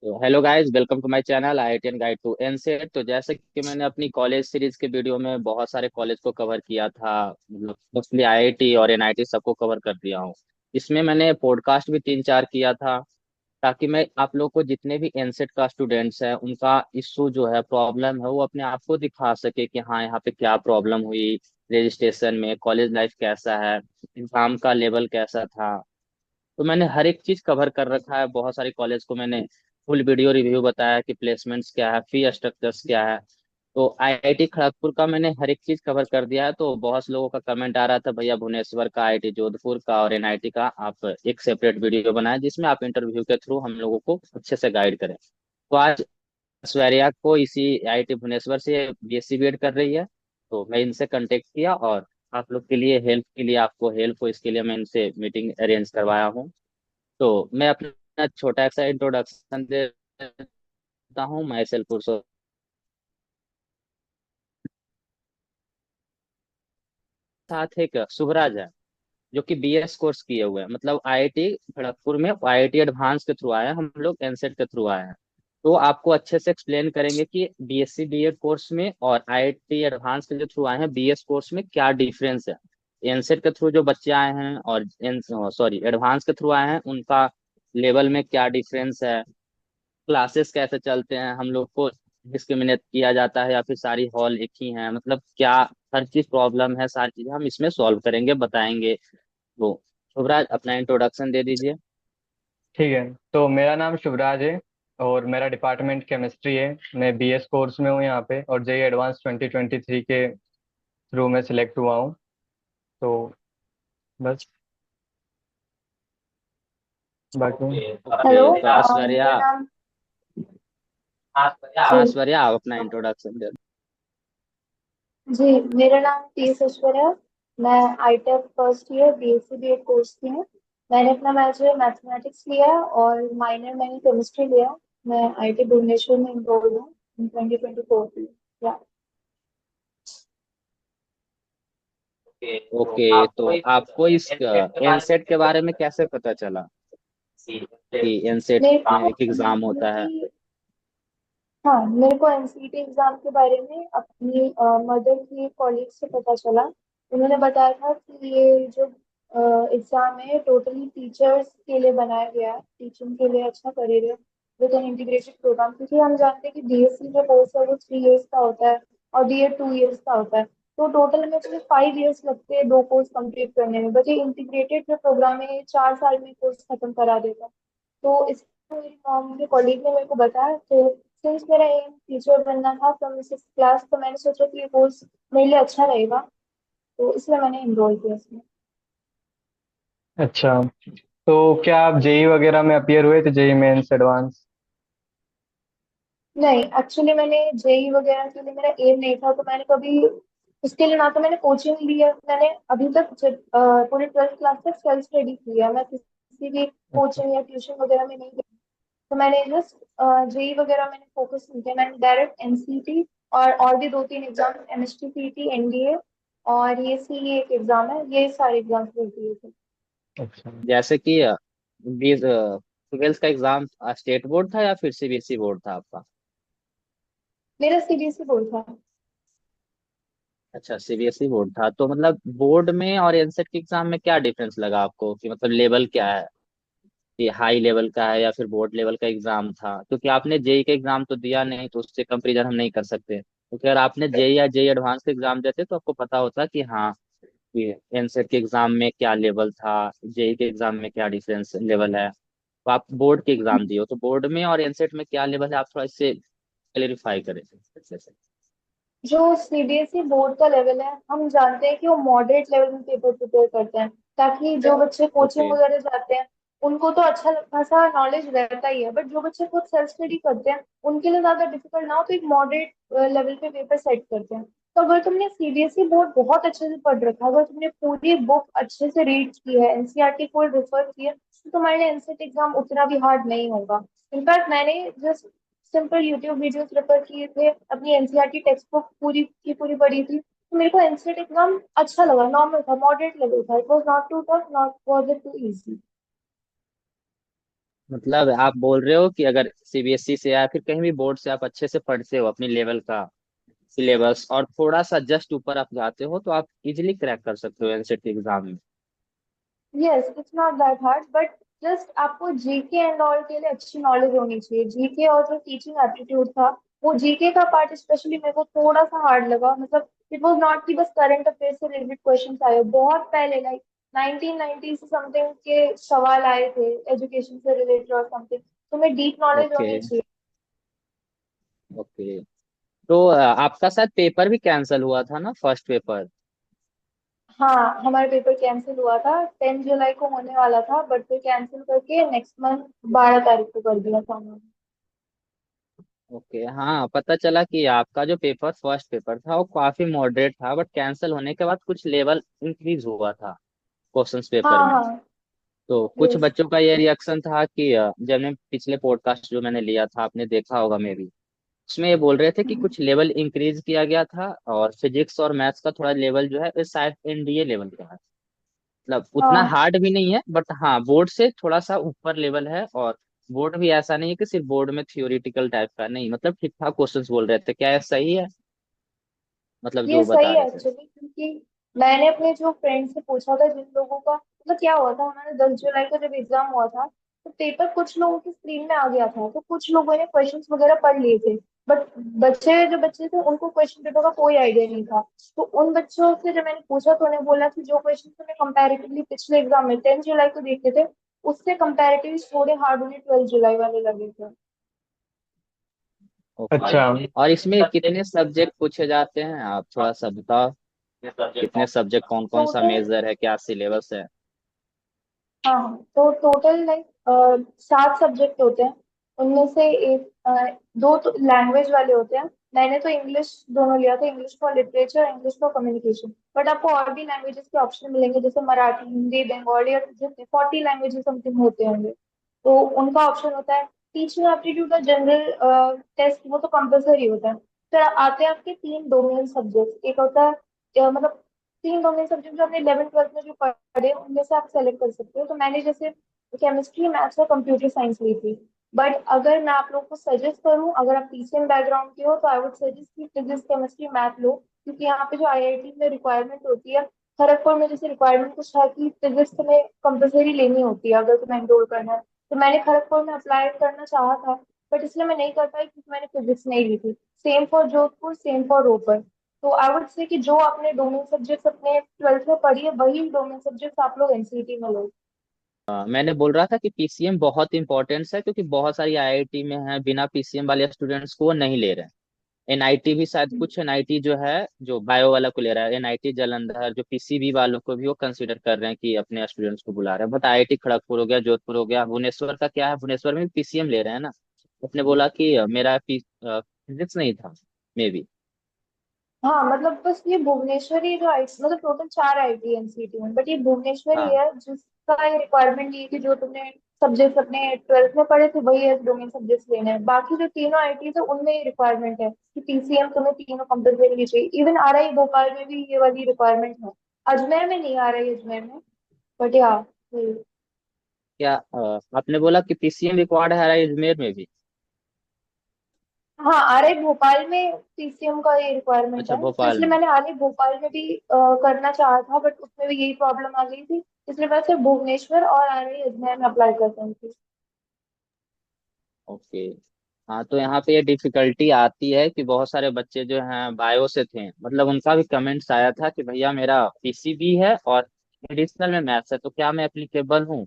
तो hello guys, welcome to my channel IITian guide to NSET. तो जैसे कि मैंने अपनी कॉलेज सीरीज के वीडियो में बहुत सारे कॉलेज को कवर किया था, मतलब मोस्टली IIT और NIT सबको कवर कर दिया हूँ। इसमें मैंने पॉडकास्ट भी 3-4 किया था, ताकि मैं आप लोग को जितने भी एनसेट का स्टूडेंट्स हैं उनका इशू जो है, प्रॉब्लम है, वो अपने आप को दिखा सके कि हाँ यहाँ पे क्या प्रॉब्लम हुई, रजिस्ट्रेशन में, कॉलेज लाइफ कैसा है, एग्जाम का लेवल कैसा था। तो मैंने हर एक चीज कवर कर रखा है। बहुत सारे कॉलेज को मैंने फुल वीडियो रिव्यू बताया कि प्लेसमेंट्स क्या है, फी स्ट्रक्चर्स क्या है। तो IIT खड़गपुर का मैंने हर एक चीज कवर कर दिया है। तो बहुत से लोगों का कमेंट आ रहा था, भैया भुवनेश्वर का, IIT जोधपुर का और NIT का आप एक सेपरेट वीडियो बनाए जिसमें आप इंटरव्यू के थ्रू हम लोगों को अच्छे से गाइड करें। तो आज ऐश्वर्या को इसी IIT भुवनेश्वर से BSc बीएड कर रही है। तो मैं इनसे कांटेक्ट किया और आप लोग के लिए हेल्प के लिए, आपको हेल्प हो इसके लिए मैं इनसे मीटिंग अरेंज करवाया हूँ। तो मैं अपना छोटा सा इंट्रोडक्शन देता हूँ। मैं सेल्फ पुरुषोत्तम साथ एक शुभराज है, जो कि BS कोर्स किए हुए हैं, मतलब IIT खड़गपुर में IIT एडवांस के थ्रू आए हैं, हम लोग एनसेट के थ्रू आए हैं। तो आपको अच्छे से एक्सप्लेन करेंगे कि BSc BEd कोर्स में और IIT एडवांस के जो थ्रू आए हैं BS कोर्स में क्या डिफरेंस है। एनसेट के थ्रू जो बच्चे आए हैं और सॉरी एडवांस के थ्रू आए हैं उनका लेवल में क्या डिफरेंस है, क्लासेस कैसे चलते हैं, हम लोग को डिस्क्रिमिनेट किया जाता है या फिर सारी हॉल एक ही हैं, मतलब क्या हर चीज प्रॉब्लम है, सारी चीजें हम इसमें सॉल्व करेंगे, बताएंगे। तो शुभराज अपना इंट्रोडक्शन दे दीजिए। ठीक है। तो मेरा नाम शुभराज है और मेरा डिपार्टमेंट केमिस्ट्री है। मैं BS कोर्स में हूँ यहाँ पे और JEE एडवांस 2023 के थ्रू में सिलेक्ट हुआ हूँ। तो बस बाकी ओके, हेलो। तो ऐश्वर्या, मेरा नाम हाँ जी ऐश्वर्या आप अपना इंट्रोडक्शन दे। जी मेरा नाम टी सुष्वर है। मैं ITech first year BSc BEd course की हूँ। मैंने अपना बैचलर मैथमेटिक्स लिया है और माइनर मैंने केमिस्ट्री लिया है। मैं IIT भुवनेश्वर में इनरोल्ड हूँ इन 2024 में। या ओके, तो आपको इस एनसेट के बारे में कैसे पता चला कि एनसेट मेरे में को एक एग्जाम होता है। NCT हाँ, मेरे को NCT एग्जाम के बारे में अपनी मदर की कॉलेज से पता चला। उन्होंने बताया था कि ये जो एग्जाम है टोटली टीचर्स के लिए बनाया गया है, टीचिंग के लिए अच्छा career with an integrated programme, क्योंकि हम जानते हैं कि BSc जो कोर्स है वो 3 इयर्स का होता है और BEd 2 इयर्स का होता है। तो टोटल में सिर्फ 5 इयर्स लगते हैं दो कोर्स कंप्लीट करने में, बट ये इंटीग्रेटेड जो प्रोग्राम है ये 4 साल में कोर्स खत्म करा देता है। तो इस मेरी मॉम के कॉलेज ने मेरे को बताया। तो सिंस मेरा एम टीचर बनना था फ्रॉम 6 क्लास, तो मैंने सोचा कि ये कोर्स मेरे लिए अच्छा रहेगा, तो इसलिए मैंने इनरोल किया इसमें। अच्छा, तो क्या आप JEE वगैरह में अपियर हुए थे, JEE मेंस एडवांस? नहीं, एक्चुअली मैंने जेई वगैरह के लिए मेरा एम नहीं था, तो मैंने कभी उसके लिए ना तो मैंने कोचिंग ली है। मैंने अभी तक पूरे 12th क्लास तक सेल्फ स्टडी किया है। मैं किसी भी अच्छा। कोचिंग या ट्यूशन वगैरह में नहीं गई। तो मैंने जस्ट जेई वगैरह मैंने फोकस नहीं किया। मैंने डायरेक्ट NCT और भी 2-3 एग्जाम, MST CT NDA और ये CE एक एग्जाम है, ये सारे एग्जाम दे दिए थे। अच्छा। जैसे कि 12th का एग्जाम स्टेट बोर्ड था या फिर CBSE बोर्ड था आपका। मेरा CBSE बोर्ड था। अच्छा, CBSE बोर्ड था। तो मतलब बोर्ड में और एनसेट के एग्जाम में क्या डिफरेंस लगा आपको, कि मतलब लेवल क्या है, कि हाई लेवल का है या फिर बोर्ड लेवल का एग्जाम था, क्योंकि आपने जेई का एग्जाम तो दिया नहीं तो उससे कंपेरिजन हम नहीं कर सकते। क्योंकि अगर आपने जेई या जेई एडवांस का एग्जाम देते तो आपको पता होता कि हाँ ये एनसेट के एग्जाम में क्या लेवल था, जेई के एग्जाम में क्या डिफरेंस लेवल है। तो आप बोर्ड के एग्जाम दिए हो, तो बोर्ड में और एनसेट में क्या लेवल है, आप थोड़ा इससे क्लेरिफाई करें अच्छे से। जो CBSE बोर्ड का लेवल है, हम जानते हैं कि वो मॉडरेट लेवल में पेपर प्रिपेयर करते हैं, ताकि जो बच्चे ओके। कोचिंग वगैरह जाते हैं उनको तो अच्छा खासा नॉलेज रहता ही है, बट जो बच्चे खुद सेल्फ स्टडी करते हैं उनके लिए ज्यादा डिफिकल्ट ना हो, तो एक मॉडरेट लेवल पे पेपर सेट करते हैं। तो अगर तुमने CBSE बोर्ड बहुत अच्छे से पढ़ रखा है, अगर तुमने पूरी बुक अच्छे से रीड की है, NCERT को रिफर किया, तो तुम्हारे लिए एनसेट एग्जाम उतना भी हार्ड नहीं होगा। इनफैक्ट मैंने just simple YouTube videos refer किए थे, अपनी NCERT टेक्स्ट बुक पूरी की पूरी पढ़ी थी, तो मेरे को एनसेट एकदम अच्छा लगा, नॉर्मल था, मॉडरेट लेवल था। It was not too tough, not was it too easy. मतलब आप बोल रहे हो कि अगर सीबीएसई से या फिर कहीं भी बोर्ड से आप अच्छे से पढ़ते हो अपनी लेवल का सिलेबस और थोड़ा सा जस्ट ऊपर आप जाते हो तो आप इजिली क्रैक कर सकते हो एनसीटी एग्जाम में। Yes, it's not that hard, but just आपको जीके एंड ऑल के लिए अच्छी नॉलेज होनी चाहिए। जीके और जो टीचिंग एप्टीट्यूड था, वो जीके का पार्ट स्पेशली मेरे को थोड़ा सा हार्ड लगा। मतलब इट वाज नॉट कि बस करंट अफेयर से रिलेटेड क्वेश्चंस आए, बहुत पहले लाइक 1990 से समथिंग के सवाल आए थे एजुकेशन से रिलेटेड और समथिंग। तुम्हें डीप नॉलेज ओके। होनी चाहिए। ओके। तो आपका शायद पेपर भी कैंसिल हुआ था ना, फर्स्ट पेपर। हाँ, हमारा पेपर कैंसिल हुआ था, 10 जुलाई को होने वाला था, बट फिर कैंसिल करके नेक्स्ट मंथ 12 तारीख को कर दिया था उन्होंने। ओके, हाँ पता चला कि आपका जो पेपर फर्स्ट पेपर था वो काफी मॉडरेट था, बट कैंसिल होने के बाद कुछ लेवल इंक्रीज हुआ था क्वेश्चंस पेपर हाँ में। हाँ। तो कुछ यस। बच्चों का ये रिएक्शन था कि जब मैं पिछले पॉडकास्ट जो मैंने लिया था आपने देखा होगा मे भी, उसमें ये बोल रहे थे कि कुछ लेवल इंक्रीज किया गया था और फिजिक्स और मैथ्स का थोड़ा लेवल जो है वो शायद एनडीए लेवल का है। मतलब उतना हाँ। हार्ड भी नहीं है बट हाँ बोर्ड से थोड़ा सा ऊपर लेवल है। और बोर्ड भी ऐसा नहीं है कि सिर्फ बोर्ड में थियोरिटिकल टाइप का, नहीं मतलब ठीक ठाक क्वेश्चंस बोल रहे थे। क्या ये सही है, मतलब ये जो बता सही है रहे थे। एक्चुअली, क्योंकि मैंने अपने जो फ्रेंड से पूछा था जिन लोगों का, मतलब क्या हुआ था, हमारे 10 जुलाई को जब एग्जाम हुआ था, तो पेपर कुछ लोगों की स्क्रीन में आ गया था, तो कुछ लोगों ने क्वेश्चंस वगैरह पढ़ लिए थे, बट बच्चे थे उनको क्वेश्चन पेपर का कोई आइडिया नहीं था। तो उन बच्चों से जब मैंने पूछा तो उन्हें बोला कि जो क्वेश्चन तुम्हें कंपैरेटिवली पिछले एग्जाम में 10 जुलाई को देखते थे, उससे कंपैरेटिवली थोड़े हार्ड उन्हें 12 जुलाई वाले लगे थे। ओके। अच्छा। और इसमें कितने सब्जेक्ट पूछे जाते हैं आप थोड़ा सा बताओ। कितने सब्जेक्ट, कौन कौन सा टोटल, मेजर है, क्या सिलेबस है। हाँ हाँ, तो टोटल लाइक 7 सब्जेक्ट होते हैं। उनमें से एक दो तो लैंग्वेज वाले होते हैं। मैंने तो इंग्लिश दोनों लिया था, English for literature, English for communication, but आपको और भी लैंग्वेजेस के ऑप्शन मिलेंगे, जैसे मराठी, हिंदी, बंगाली, और जितने 40 लैंग्वेजेस समथिंग होते होंगे, तो उनका ऑप्शन होता है। टीचिंग एप्टीट्यूड का जनरल टेस्ट वो तो कंपलसरी होता है। फिर आते हैं आपके 3 डोमेन सब्जेक्ट, एक होता है मतलब 3 डोमेन सब्जेक्ट जो हमने 11th 12th में जो पढ़े उनमें से आप सेलेक्ट कर सकते हो। तो मैंने जैसे केमिस्ट्री, मैथ्स और कंप्यूटर साइंस ली थी। बट अगर मैं आप लोग को सजेस्ट करूं, अगर आप पीसीएम बैकग्राउंड के हो, तो आई वुड सजेस्ट कि फिजिक्स, केमिस्ट्री, मैथ लो, क्योंकि यहाँ पे जो आईआईटी में रिक्वायरमेंट होती है, खड़गपुर में जैसे रिक्वायरमेंट कुछ है कि फिजिक्स तुम्हें कंपलसरी लेनी होती है अगर तुम्हें एनरोल करना है। तो मैंने खड़गपुर में अप्लाई करना चाहा था, बट इसलिए मैं नहीं कर पाई क्योंकि मैंने फिजिक्स नहीं ली थी। Same for Jodhpur, same for Ropar. तो आई वुड से कि जो आपने डोमेन सब्जेक्ट्स अपने 12th में पढ़ी है, वही डोमेन सब्जेक्ट्स आप लोग एनसीईटी में लो। मैंने बोल रहा था कि पीसीएम बहुत इंपॉर्टेंस है क्योंकि बहुत सारी आईआईटी में है बिना पीसीएम वाले स्टूडेंट्स को वो नहीं ले रहे हैं। एनआईटी भी शायद, कुछ एनआईटी जो है जो बायो वाला को ले रहा है, एनआईटी जालंधर जो पीसीबी वालों को भी वो कंसीडर कर रहे हैं कि अपने स्टूडेंट्स को बुला रहे हैं। बट आईआईटी खड़गपुर हो गया, जोधपुर हो गया, भुवनेश्वर का क्या है, भुवनेश्वर में भी पीसीएम ले रहे हैं ना। उसने बोला कि मेरा फिजिक्स नहीं था मे बी। हाँ, मतलब बस ये भुवनेश्वरी जो आई, मतलब टोटल 4 आईटी एनसीईटी में, बट ये भुवनेश्वरी हाँ। है जिसका ये रिक्वायरमेंट ये है कि जो तुमने सब्जेक्ट अपने 12th में पढ़े थे वही है डोमेन सब्जेक्ट्स लेने हैं। बाकी जो तीनों आईटी है उनमें ये रिक्वायरमेंट है कि पीसीएम तुम्हें तीनों कंपलसरी चाहिए। इवन आरआई भोपाल में भी ये वाली रिक्वायरमेंट है। अजमेर में नहीं आ रही, अजमेर में, बट या क्या आपने बोला कि पीसीएम रिक्वायर्ड है अजमेर में भी। हाँ, आरआई भोपाल में पीसीएम का ये रिक्वायरमेंट अच्छा है, तो भोपाल इसलिए में। मैंने आरआई भोपाल में भी करना चाहा था, बट उसमें भी यही प्रॉब्लम आ गई थी, इसलिए मैं सिर्फ भुवनेश्वर और आरआई अजमेर में अप्लाई कर रही थी। ओके। हाँ तो यहाँ पे ये डिफिकल्टी आती है कि बहुत सारे बच्चे जो हैं बायो से थे, मतलब उनका भी कमेंट्स आया था कि भैया मेरा पीसीबी है और एडिशनल में मैथ्स है तो क्या मैं एप्लीकेबल हूँ।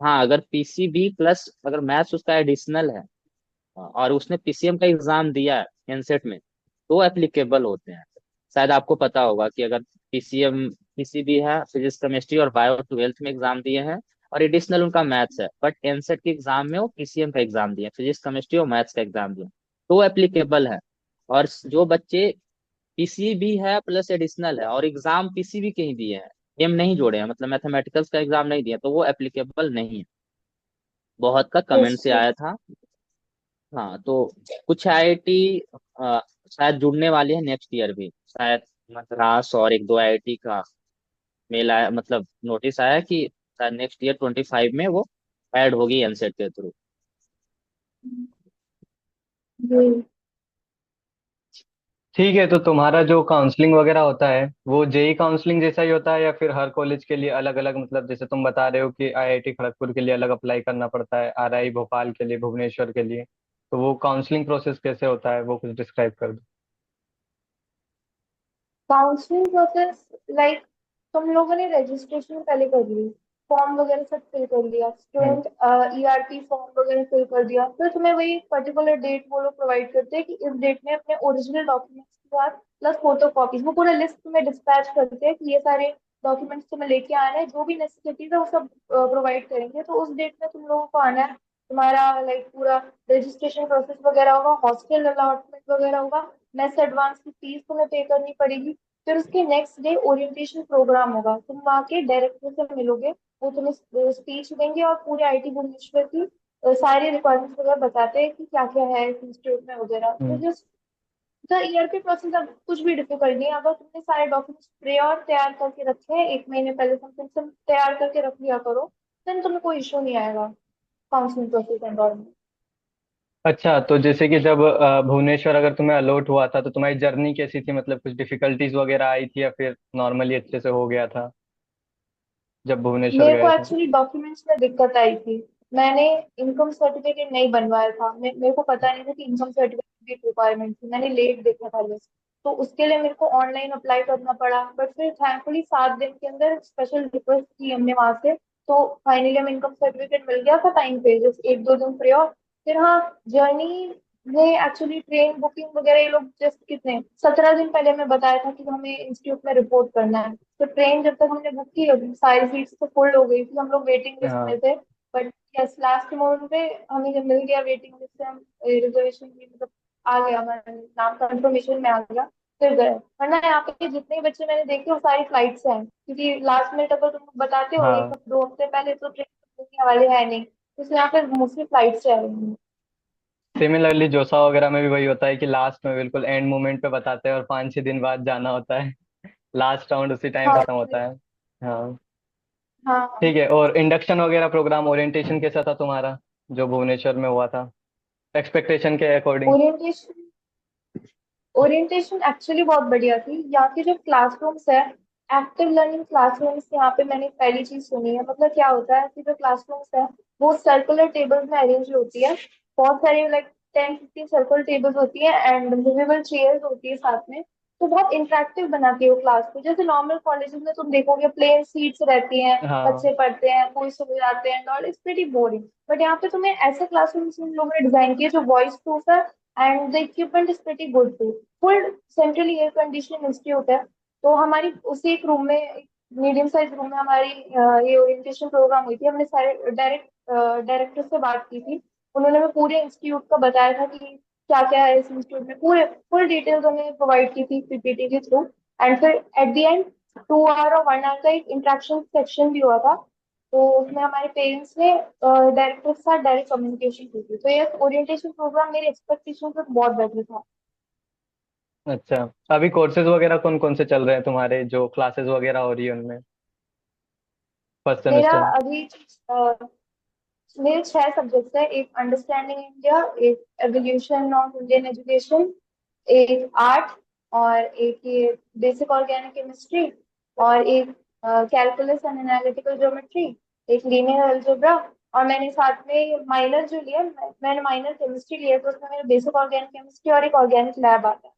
हाँ अगर पीसीबी प्लस अगर मैथ्स उसका एडिशनल है और उसने पीसीएम का एग्जाम दिया है एनसेट में तो एप्लीकेबल होते हैं। शायद आपको पता होगा कि अगर पीसीएम पीसीबी है, फिजिक्स केमिस्ट्री और बायो 12th में एग्जाम दिए हैं और एडिशनल उनका मैथ्स है, बट एनसेट के एग्जाम में वो पीसीएम का एग्जाम दिए, फिजिक्स केमिस्ट्री और मैथ्स का एग्जाम दिए, तो एप्लीकेबल है। और जो बच्चे पीसीबी है प्लस एडिशनल है और एग्जाम पीसीबी के ही दिए हैं, एम नहीं जोड़े हैं, मतलब मैथमेटिकल्स का एग्जाम नहीं दिया, तो वो एप्लीकेबल नहीं है। बहुत का यस। कमेंट से आया था। हाँ तो कुछ आईआईटी शायद जुड़ने वाली है नेक्स्ट ईयर भी शायद। मद्रास और एक दो आईआईटी का मेल आया, मतलब नोटिस आया कि शायद नेक्स्ट ईयर 25 में वो ऐड होगी एनसेट के थ्रू। जी। ठीक है, तो तुम्हारा जो काउंसलिंग वगैरह होता है वो जेई काउंसलिंग जैसा ही होता है, या फिर हर कॉलेज के लिए अलग अलग, मतलब जैसे तुम बता रहे हो कि आईआईटी खड़गपुर के लिए अलग अप्लाई करना पड़ता है, आरआई भोपाल के लिए, भुवनेश्वर के लिए, तो वो काउंसलिंग प्रोसेस कैसे होता है, वो कुछ डिस्क्राइब कर दो। काउंसलिंग प्रोसेस, लाइक तुम लोगों ने रजिस्ट्रेशन पहले कर ली, फॉर्म वगैरह सब फिल कर लिया, हम्म। स्टूडेंट ईआरपी फॉर्म वगैरह फिल कर दिया, फिर तुम्हें वही पर्टिकुलर डेट वो लोग प्रोवाइड करते हैं कि इस डेट में अपने ओरिजिनल डॉक्यूमेंट्स के साथ प्लस फोटो कॉपीज, वो पूरा लिस्ट तुम्हें डिस्पैच करते हैं कि ये सारे डॉक्यूमेंट्स तुम्हें लेके आना है, जो भी नेसेसिटीज है वो सब प्रोवाइड करेंगे, तो उस डेट में तुम लोगों को आना है। तुम्हारा लाइक पूरा रजिस्ट्रेशन प्रोसेस वगैरह होगा, हॉस्टल अलॉटमेंट वगैरह होगा, मेस एडवांस की फीस तुम्हें पे करनी पड़ेगी। फिर उसके नेक्स्ट डे ओरिएंटेशन प्रोग्राम होगा, तुम वहाँ के डायरेक्टर से मिलोगे, वो तुम्हें स्पीच देंगे और पूरे आईटी भुवनेश्वर की सारी रिक्वायरमेंट्स वगैरह बताते हैं कि क्या क्या है इस इंस्टीट्यूट में वगैरह। तो हम्म। जस्ट द ईआरपी प्रोसेस अब कुछ भी डिफिकल्ट नहीं है, अगर तुमने सारे डॉक्यूमेंट्स प्रे और तैयार करके रखे हैं एक महीने पहले, समथिंग सब तैयार करके रख लिया करो, देन तुम्हें कोई इशू नहीं आएगा काउंसलिंग प्रोसेस एनवायरमेंट। अच्छा, तो जैसे कि जब भुवनेश्वर अगर तुम्हें अलॉट हुआ था, तो तुम्हारी जर्नी कैसी थी, मतलब कुछ डिफिकल्टीज वगैरह आई थी या फिर नॉर्मली अच्छे से हो गया था जब भुवनेश्वर मेरे को गए थे। एक्चुअली डॉक्यूमेंट्स में दिक्कत आई थी। मैंने इनकम सर्टिफिकेट नहीं बनवाया था, मेरे को पता नहीं था कि इनकम सर्टिफिकेट की रिक्वायरमेंट थी, मैंने लेट देखा था लिस्ट, तो उसके लिए मेरे को ऑनलाइन अप्लाई करना पड़ा, बट फिर थैंकफुली 7 दिन के अंदर स्पेशल रिक्वेस्ट की हमने वहां से, तो फाइनली हमें इनकम सर्टिफिकेट मिल गया था टाइम पे, जस्ट 1-2 दिन फ्री ऑफ। फिर हाँ, जर्नी में एक्चुअली ट्रेन बुकिंग वगैरह ये लोग जस्ट कितने 17 दिन पहले हमें बताया था कि हमें इंस्टीट्यूट में रिपोर्ट करना है, तो ट्रेन जब तक हमने बुक की अभी सारी सीट्स तो फुल हो गई थी, हम लोग वेटिंग लिस्ट हाँ। में थे। बट यस, लास्ट मोमेंट पे हमें जब मिल गया वेटिंग लिस्ट से, हम रिजर्वेशन की मतलब आ गया, हमारा नाम कंफर्मेशन में आ गया, फिर गए। वरना यहाँ पे जितने भी बच्चे मैंने देखे वो सारी फ्लाइट से हैं, क्योंकि लास्ट मिनट अगर तुम बताते हो एक हाँ, हफ्ते 2 हफ्ते पहले तो ट्रेन बुकिंग वाले है नहीं, तो इसलिए यहाँ पे मोस्टली फ्लाइट से आ रही हैं। सिमिलरली जोसा वगैरह में भी वही होता है कि लास्ट में बिल्कुल एंड मोमेंट पे बताते हैं और 5-6 दिन बाद जाना होता है। लास्ट राउंड उसी टाइम हाँ खत्म होता है। हाँ। हाँ। ठीक है, और इंडक्शन वगैरह प्रोग्राम ओरिएंटेशन कैसा था तुम्हारा जो भुवनेश्वर में हुआ था, एक्सपेक्टेशन के अकॉर्डिंग। ओरिएंटेशन ओरिएंटेशन एक्चुअली बहुत बढ़िया थी। यहाँ के जो क्लासरूम्स है, एक्टिव लर्निंग क्लासरूम्स, यहाँ पे मैंने पहली चीज सुनी है। मतलब क्या होता है कि जो क्लासरूम्स है वो सर्कुलर टेबल्स में अरेंज होती है, बहुत सारी लाइक 10-15 सर्कुलर टेबल्स होती है एंड मूवेबल चेयर्स होती है साथ में, तो बहुत इंटरेक्टिव बनाती है वो क्लास को। जैसे नॉर्मल कॉलेजेस में तुम देखोगे प्लेन सीट्स रहती हैं, हाँ। बच्चे पढ़ते हैं, कोई सो जाते हैं, और इट्स वेरी बोरिंग। बट यहाँ पे तुम्हें ऐसे क्लासरूम्स हम लोगों ने डिजाइन किए जो वॉइस प्रूफ है and the equipment is pretty good too. Full centrally air condition institute है, तो हमारी उसी एक रूम में, मीडियम साइज रूम में हमारी ये ओरिएंटेशन प्रोग्राम हुई थी। हमने सारे डायरेक्टर से बात की थी, उन्होंने हमें पूरे इंस्टीट्यूट का बताया था कि क्या क्या है इस इंस्टीट्यूट में, पूरे फुल डिटेल्स हमें प्रोवाइड की थी पीपीटी के थ्रू। एंड फिर एट द एंड 2 आवर और 1 आवर का एक इंटरेक्शन सेक्शन भी हुआ था, तो उसमें हमारे पेरेंट्स ने डायरेक्टर के साथ डायरेक्ट कम्युनिकेशन की थी। तो ये ओरिएंटेशन प्रोग्राम मेरी एक्सपेक्टेशन से बहुत बेटर था। अच्छा, अभी कोर्सेज वगैरह कौन कौन से चल रहे हैं तुम्हारे, जो क्लासेस वगैरह हो रही है उनमें, फर्स्ट मेरा सेमेस्टर में। अभी मेरे 6 सब्जेक्ट्स है, एक अंडरस्टैंडिंग इंडिया, एक एवोल्यूशन ऑफ इंडियन एजुकेशन, एक आर्ट, और एक ये बेसिक ऑर्गेनिक केमिस्ट्री, और एक कैलकुलस एंड एनालिटिकल ज्योमेट्री, एक लीनियर अलजेब्रा। और मैंने साथ में माइनर जो लिया, मैंने माइनर केमिस्ट्री लिया, तो उसमें मेरा बेसिक ऑर्गेनिक केमिस्ट्री और एक ऑर्गेनिक लैब आता है।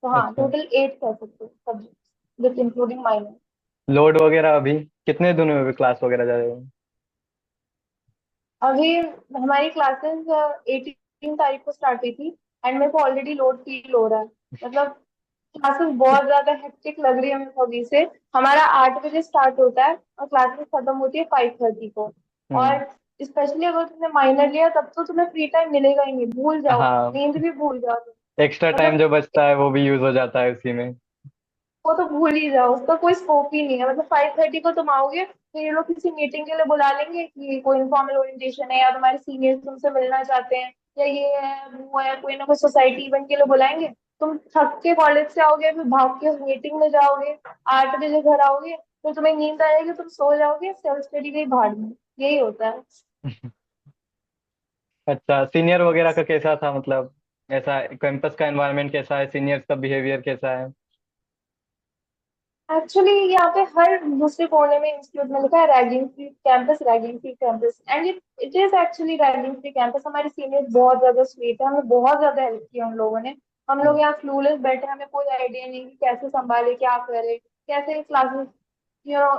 तो हाँ, अच्छा। टोटल 8 कह सकते हो subject with including minor. Load वगैरह अभी कितने दिनों में भी क्लास वगैरह जा रहे हो। अभी हमारी क्लासेस 18 तारीख को स्टार्ट हुई थी एंड मेरे को ऑलरेडी लोड फील हो रहा है। मतलब क्लासेस बहुत ज्यादा हेक्टिक लग रही है मेरे को अभी से। हमारा 8 बजे स्टार्ट होता है और क्लासेस खत्म होती है 5:30 को। हम्म। और स्पेशली अगर तुमने माइनर लिया तब तो तुम्हें फ्री टाइम मिलेगा ही नहीं, भूल जाओ, हाँ, नींद भी भूल जाओ तुम। एक्स्ट्रा टाइम मतलब जो बचता है वो भी यूज हो जाता है उसी में। वो तो भूल ही जाओ, उसका कोई स्कोप ही नहीं है। मतलब 5:30 को तुम आओगे तो ये लोग किसी मीटिंग के लिए बुला लेंगे कि कोई इनफॉर्मल ओरिएंटेशन है या तुम्हारे सीनियर्स तुमसे मिलना चाहते हैं, या ये है वो है, कोई ना कोई सोसाइटी इवेंट के लिए बुलाएंगे। तुम थक के कॉलेज से आओगे, फिर भाग के मीटिंग में जाओगे, 8 बजे घर आओगे, फिर तुम्हें नींद आएगी, तुम सो जाओगे, सेल्फ स्टडी गई भाड़ में। यही होता है। अच्छा, सीनियर वगैरह का कैसा था, मतलब ऐसा कैंपस का एनवायरनमेंट कैसा है, सीनियर्स का बिहेवियर कैसा है? एक्चुअली यहाँ पे हर दूसरे कोने में इंस्टीट्यूट में लिखा है ragging free campus, ragging free campus, and it is actually ragging free campus. हमारे सीनियर्स बहुत ज्यादा स्वीट है, हमें बहुत ज्यादा हेल्प किया उन लोगों ने। हम लोग यहाँ फ्लूलेस बैठे, हमें कोई आइडिया नहीं कि कैसे संभाले, क्या करे, कैसे क्लासेस यू नो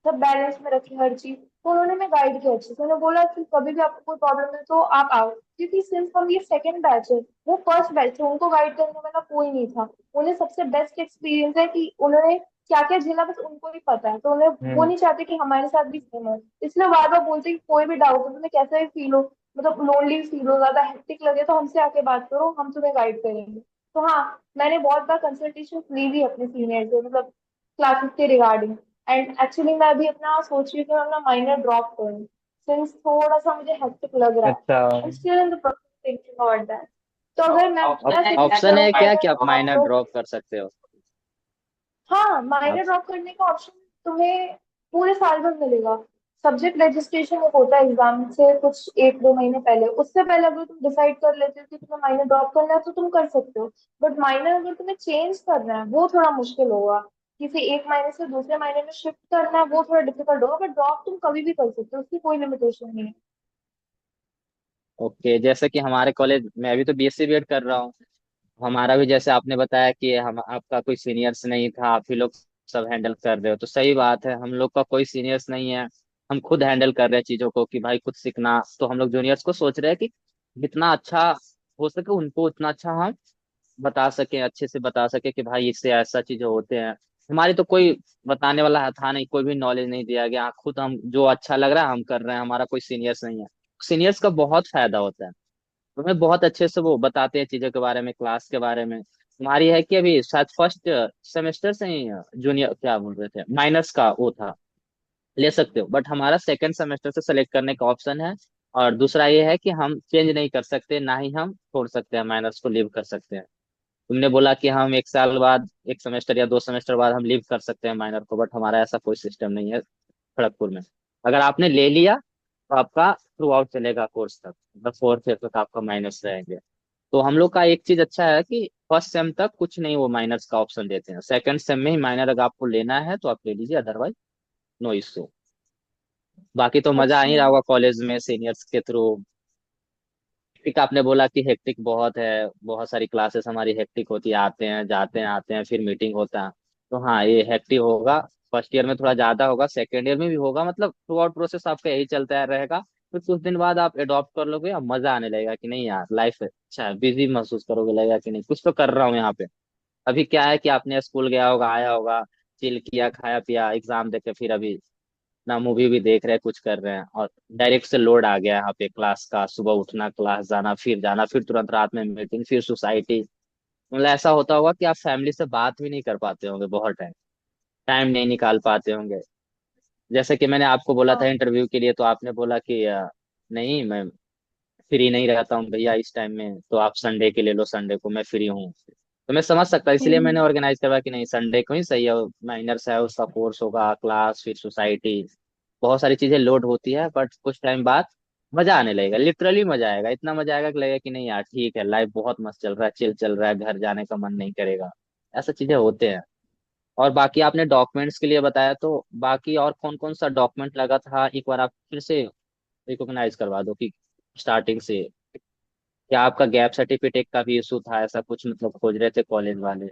सब बैलेंस में रखे हर चीज। तो उन्होंने हमें गाइड किया अच्छे से, उन्होंने बोला कि कभी भी आपको कोई प्रॉब्लम है तो आप आओ, क्योंकि सिंस हम ये सेकंड बैच है, वो फर्स्ट बैच है, उनको गाइड करने वाला कोई नहीं था। उन्हें सबसे बेस्ट एक्सपीरियंस है कि उन्होंने क्या क्या झेला बस उनको ही पता है, तो उन्हें वो हम्म। नहीं चाहते कि हमारे साथ भी सेम हो। इसलिए बार बार बोलते हैं कि कोई भी डाउट हो, तुम्हें कैसा भी फील हो, मतलब लोनली फील हो, ज्यादा हेक्टिक लगे, तो हमसे आके बात करो, हम तुम्हें गाइड करेंगे। तो हाँ, मैंने बहुत बार कंसल्टेशन ली भी अपने सीनियर से, मतलब क्लासेस के रिगार्डिंग। एंड एक्चुअली मैं अभी अपना सोच रही हूँ कि मैं अपना माइनर ड्रॉप करूँ, सिंस थोड़ा सा मुझे हेक्टिक लग रहा है। अच्छा। I am still in the process thinking about that. तो अगर मैं सिलेक्ट ऑप्शन है करूँ क्या कि आप तो आप माइनर लोग, ड्रॉप कर सकते हो? हाँ, आप माइनर ड्रॉप करने का ऑप्शन तुम्हें पूरे साल भर मिलेगा। सब्जेक्ट रजिस्ट्रेशन एक होता है एग्जाम से कुछ 1-2 महीने पहले, उससे पहले अगर तुम डिसाइड कर लेते हो कि तुम्हें माइनर ड्रॉप करना है तो तुम कर सकते हो। बट माइनर अगर तुम्हें चेंज करना है वो थोड़ा मुश्किल होगा, किसी एक महीने से दूसरे महीने में शिफ्ट करना है वो थोड़ा डिफिकल्ट होगा। बट ड्रॉप तुम कभी भी कर सकते हो, उसकी कोई लिमिटेशन नहीं है। ओके, जैसे कि हमारे कॉलेज में अभी तो बीएससी बीएड कर रहा हूँ। हमारा भी जैसे आपने बताया कि हम आपका कोई सीनियर्स नहीं था, आप ही लोग सब हैंडल कर रहे हो, तो सही बात है, हम लोग का कोई सीनियर्स नहीं है। हम खुद हैंडल कर रहे हैं चीजों को कि भाई खुद सीखना, तो हम लोग जूनियर्स को सोच रहे हैं कि जितना अच्छा हो सके उनको उतना अच्छा हम बता सके, अच्छे से बता सके कि भाई इससे ऐसा चीजें होते हैं। हमारी तो कोई बताने वाला था नहीं, कोई भी नॉलेज नहीं दिया गया, खुद हम जो अच्छा लग रहा है हम कर रहे हैं, हमारा कोई सीनियर्स नहीं है। सीनियर्स का बहुत फायदा होता है, तुम्हें बहुत अच्छे से वो बताते हैं चीजों के बारे में, क्लास के बारे में। तुम्हारी है कि अभी शायद फर्स्ट सेमेस्टर से ही जूनियर क्या बोल रहे थे, माइनस का वो था, ले सकते हो, बट हमारा सेकंड सेमेस्टर से सेलेक्ट करने का ऑप्शन है। और दूसरा ये है कि हम चेंज नहीं कर सकते, ना ही हम छोड़ सकते हैं, माइनस को लीव कर सकते हैं। तुमने बोला कि हम एक साल बाद, एक सेमेस्टर या 2 सेमेस्टर बाद हम लीव कर सकते हैं माइनर को, बट हमारा ऐसा कोई सिस्टम नहीं है खड़गपुर में। अगर आपने ले लिया तो आपका थ्रू आउट चलेगा कोर्स तक, मतलब फोर्थ ईयर तक आपका माइनस रहेंगे। तो हम लोग का एक चीज अच्छा है कि फर्स्ट सेम तक कुछ नहीं वो माइनर्स का ऑप्शन देते हैं, सेकंड सेम में ही माइनर अगर आपको लेना है तो आप ले लीजिए, अदरवाइज नो इश्यू। बाकी तो मजा आ अच्छा। ही रहा होगा कॉलेज में सीनियर्स के थ्रू। ठीक, आपने बोला कि हेक्टिक बहुत है, बहुत सारी क्लासेस हमारी हेक्टिक होती है, आते हैं फिर मीटिंग होता है। तो हाँ, ये हेक्टिक होगा, फर्स्ट ईयर में थोड़ा ज्यादा होगा, सेकेंड ईयर में भी होगा, मतलब थ्रू आउट प्रोसेस आपका यही चलता रहेगा। फिर कुछ दिन बाद आप एडॉप्ट कर लोगे और मजा आने लगेगा कि नहीं यार लाइफ अच्छा है, बिजी महसूस करोगे, लगेगा कि नहीं कुछ तो कर रहा हूँ यहाँ पे। अभी क्या है कि आपने स्कूल गया होगा, आया होगा, चिल किया, खाया पिया, एग्जाम देके फिर अभी ना मूवी भी देख रहे हैं, कुछ कर रहे हैं, और डायरेक्ट से लोड आ गया यहाँ पे क्लास का, सुबह उठना, क्लास जाना, फिर तुरंत रात में मीटिंग, फिर सोसाइटी। मतलब ऐसा होता होगा कि आप फैमिली से बात भी नहीं कर पाते होंगे, बहुत टाइम टाइम नहीं निकाल पाते होंगे। जैसे कि मैंने आपको बोला था हाँ। इंटरव्यू के लिए, तो आपने बोला कि नहीं मैं फ्री नहीं रहता हूँ भैया इस टाइम में, तो आप संडे के ले लो, संडे को मैं फ्री हूँ। तो मैं समझ सकता, इसलिए मैंने हम्म। ऑर्गेनाइज करवाया कि नहीं संडे को ही सही है, माइनर्स है, उसका कोर्स होगा, क्लास, फिर सोसाइटी, बहुत सारी चीजें लोड होती है, बट कुछ टाइम बाद मजा आने लगेगा, लिटरली मजा आएगा, इतना मजा आएगा कि लगेगा कि नहीं यार ठीक है, लाइफ बहुत मस्त चल रहा है, चिल चल रहा है, घर जाने का मन नहीं करेगा। ऐसा चीजें होते हैं। और बाकी आपने डॉक्यूमेंट्स के लिए बताया, तो बाकी और कौन कौन सा डॉक्यूमेंट लगा था, एक बार आप फिर से रिकॉग्नाइज करवा दो कि स्टार्टिंग से। क्या आपका गैप सर्टिफिकेट का भी इशू था, ऐसा कुछ मतलब खोज रहे थे कॉलेज वाले?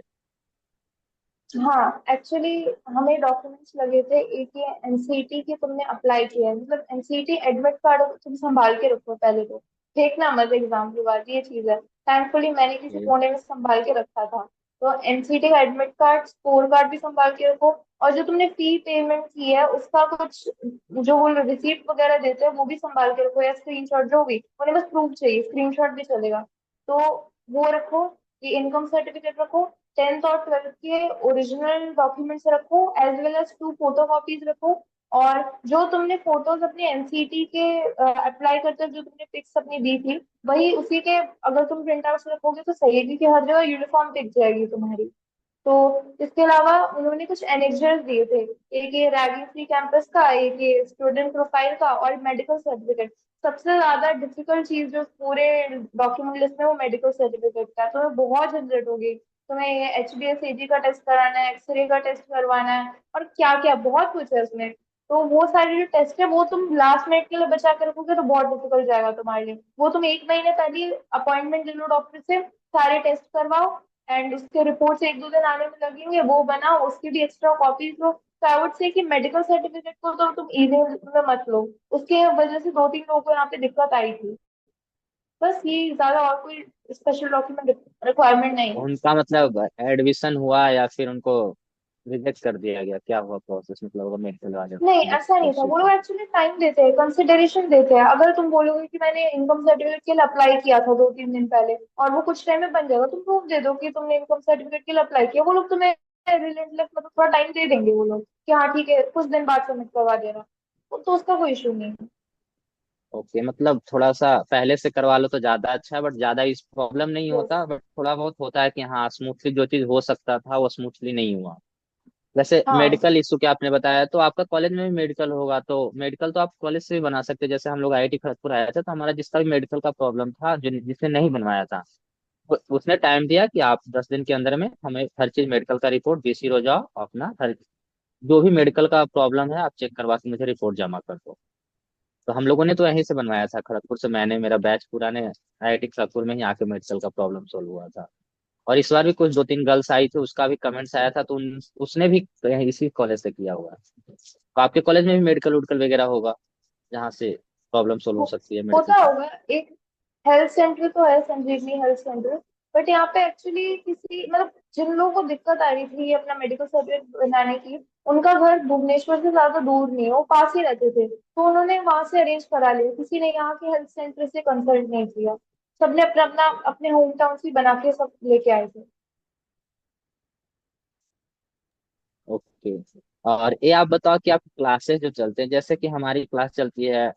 हाँ, एक्चुअली हमें डॉक्यूमेंट्स लगे थे। एक ये एनसीटी की तुमने अप्लाई किया है, मतलब एनसीटी एडमिट कार्ड तुम संभाल के रखो पहले तो, फेंकना मत एग्जाम के बाद, ये चीज है। थैंकफुली मैंने किसी ये कोने में संभाल के रखा था। तो एनसीटी का एडमिट कार्ड, स्कोर कार्ड भी संभाल के रखो। और जो तुमने फी पेमेंट की है उसका कुछ, जो वो रिसीप्ट वगैरह देते हैं वो भी संभाल के रखो, या स्क्रीनशॉट, जो भी, उन्हें बस प्रूफ चाहिए, स्क्रीनशॉट भी चलेगा। तो वो रखो। ये इनकम सर्टिफिकेट रखो। 10th और 12th के ओरिजिनल डॉक्यूमेंट्स रखो, as well as 2 photo copies रखो। और जो तुमने फोटोज अपने एनसीटी के अप्लाई करते हुए जो तुमने पिक्स अपनी दी थी, वही उसी के अगर तुम प्रिंट आउट रखोगे तो सही है, क्योंकि हर जगह यूनिफॉर्म पिक जाएगी तुम्हारी। तो इसके अलावा उन्होंने कुछ एनेक्जर्स दिए थे, एक ये रैगिंग फ्री कैंपस का, एक ये स्टूडेंट प्रोफाइल का, और मेडिकल सर्टिफिकेट। सबसे ज्यादा डिफिकल्ट चीज जो पूरे डॉक्यूमेंट लिस्ट में, वो मेडिकल सर्टिफिकेट का है। तुम्हें बहुत झंझट होगी। तुम्हें ये HbA1c का टेस्ट कराना है, एक्सरे का टेस्ट करवाना है, और क्या क्या बहुत कुछ है उसमें। तो वो सारे जो टेस्ट है वो तुम लास्ट मिनट के लिए बचा कर रखोगे तो बहुत डिफिकल्ट जाएगा तुम्हारे लिए। वो तुम एक महीने पहले अपॉइंटमेंट ले लो डॉक्टर से, सारे टेस्ट करवाओ, एंड उसके रिपोर्ट्स एक दो दिन आने में लगेंगे, वो बनाओ, उसकी भी एक्स्ट्रा कॉपीज लो। तो आई वुड से कि मेडिकल सर्टिफिकेट को तो तुम इजी में मत लो। उसके वजह से दो तीन लोगों को यहाँ पे दिक्कत आई थी। बस ये, ज्यादा और कोई स्पेशल डॉक्यूमेंट रिक्वायरमेंट नहीं है। उनका मतलब एडमिशन हुआ या फिर उनको रिजेक्ट कर दिया गया, क्या हुआ प्रोसेस, मतलब वो मेडिकल वाले नहीं, जब ऐसा नहीं था। परस्यू वो लोग किया? एक्चुअली टाइम देते हैं, कंसिडरेशन देते हैं। अगर तुम बोलोगे कि मैंने इनकम सर्टिफिकेट के लिए अप्लाई किया था 2-3 दिन पहले, और वो कुछ टाइम में बन जाएगा, तुम प्रूफ दे दो कि तुमने इनकम सर्टिफिकेट के लिए अप्लाई किया, वो लोग तुम्हें रिलेटेड मतलब थोड़ा टाइम दे देंगे वो लोग, कि हाँ ठीक है कुछ दिन बाद सबमिट करवा देना। तो उसका कोई इशू नहीं है। ओके, मतलब थोड़ा सा पहले से करवा लो तो ज्यादा अच्छा है, बट ज्यादा इस प्रॉब्लम नहीं Yes. होता, बट थोड़ा बहुत होता है कि हाँ स्मूथली जो चीज हो सकता था वो स्मूथली नहीं हुआ। वैसे हाँ। मेडिकल इशू क्या आपने बताया, तो आपका कॉलेज में भी मेडिकल होगा, तो मेडिकल तो आप कॉलेज से भी बना सकते हैं। जैसे हम लोग IIT खड़गपुर आए थे, तो हमारा जिसका भी मेडिकल का प्रॉब्लम था, जो जिसने नहीं बनवाया था, उसने टाइम दिया कि आप 10 दिन के अंदर में हमें हर चीज मेडिकल का रिपोर्ट DC रो जाओ, अपना हर जो भी मेडिकल का प्रॉब्लम है आप चेक करवा के मुझे रिपोर्ट जमा कर दो। तो हम लोगों ने तो यहीं से बनवाया था खड़गपुर से, मैंने मेरा बैच पूरा ने IIT खड़गपुर में ही आके मेडिकल का प्रॉब्लम सोल्व हुआ था। और इस बार भी कुछ 2-3 गर्ल्स आई थी, उसका भी कमेंट्स आया था, तो उसने भी कहीं इसी कॉलेज से किया हुआ है। तो आपके कॉलेज में भी मेडिकल उडकल वगैरह होगा जहाँ से प्रॉब्लम सोल्व हो हो, सकती है मेडिकल होता की? होगा। एक हेल्थ सेंटर तो है, संजीवनी हेल्थ सेंटर। बट यहाँ पे एक्चुअली किसी मतलब जिन लोगों को दिक्कत आ रही थी अपना मेडिकल सर्टिफिकेट बनाने की, उनका घर भुवनेश्वर से ज्यादा दूर नहीं है, वो पास ही रहते थे, तो उन्होंने वहां से अरेंज करा लिया। किसी ने यहाँ के हेल्थ सेंटर से कंसल्ट नहीं किया। सबने अपना अपना अपने होम टाउन से बना के सब लेके आए थे। ओके। और ये आप बताओ कि आप क्लासेस जो चलते हैं, जैसे कि हमारी क्लास चलती है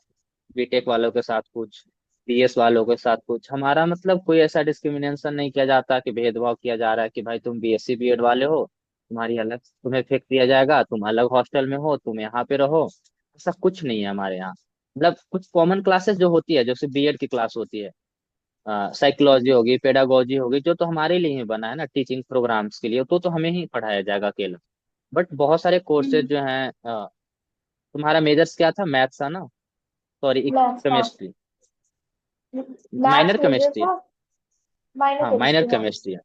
B.Tech वालों के साथ कुछ, BS वालों के साथ कुछ, हमारा मतलब कोई ऐसा डिस्क्रिमिनेशन नहीं किया जाता कि भेदभाव किया जा रहा है कि भाई तुम BSc B.Ed वाले हो, तुम्हारी अलग, तुम्हें फेंक दिया जाएगा, तुम अलग हॉस्टल में हो, तुम यहाँ पे रहो। ऐसा कुछ नहीं है हमारे यहाँ। मतलब कुछ कॉमन क्लासेस जो होती है, जैसे B.Ed की क्लास होती है, साइकोलॉजी होगी, पेडागोजी होगी, जो तो हमारे लिए ही बना है ना, टीचिंग प्रोग्राम्स के लिए, तो हमें ही पढ़ाया जाएगा अकेला। बट बहुत सारे कोर्सेज जो हैं, तुम्हारा मेजर्स क्या था, मैथ्स था ना? सॉरी, मैथ्स, हाँ। Chemistry, minor maths major chemistry. था। माइनर हाँ, माइनर केमिस्ट्री, हाँ। केमिस्ट्री है।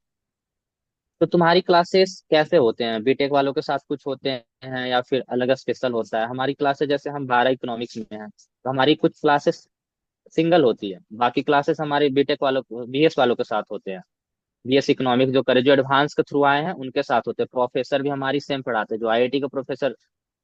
तो तुम्हारी क्लासेस कैसे होते हैं, B.Tech वालों के साथ कुछ होते हैं या फिर अलग स्पेशल होता है? हमारी क्लासेस, जैसे हम 12 इकोनॉमिक्स में हैं, तो हमारी कुछ क्लासेस सिंगल होती है, बाकी क्लासेस हमारे B.Tech वालों BS वालों के साथ होते हैं। BS इकोनॉमिक्स जो करे, जो एडवांस के थ्रू आए हैं उनके साथ होते हैं। प्रोफेसर भी हमारी सेम पढ़ाते हैं, जो IIT के प्रोफेसर